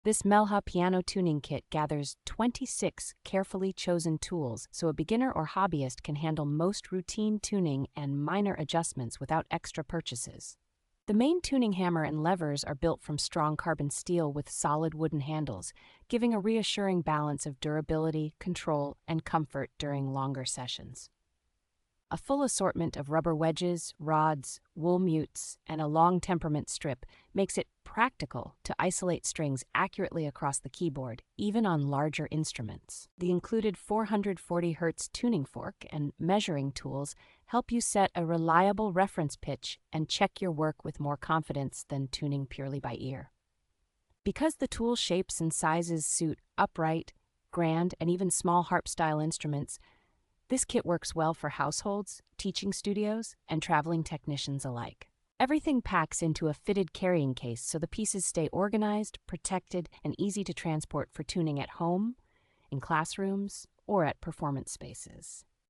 This MELHA Piano Tuning Kit gathers 26 carefully chosen tools so a beginner or hobbyist can handle most routine tuning and minor adjustments without extra purchases. The main tuning hammer and levers are built from strong carbon steel with solid wooden handles, giving a reassuring balance of durability, control, and comfort during longer sessions. A full assortment of rubber wedges, rods, wool mutes, and a long temperament strip makes it practical to isolate strings accurately across the keyboard, even on larger instruments. The included 440 Hz tuning fork and measuring tools help you set a reliable reference pitch and check your work with more confidence than tuning purely by ear. Because the tool shapes and sizes suit upright, grand, and even small harp-style instruments, this kit works well for households, teaching studios, and traveling technicians alike. Everything packs into a fitted carrying case so the pieces stay organized, protected, and easy to transport for tuning at home, in classrooms, or at performance spaces.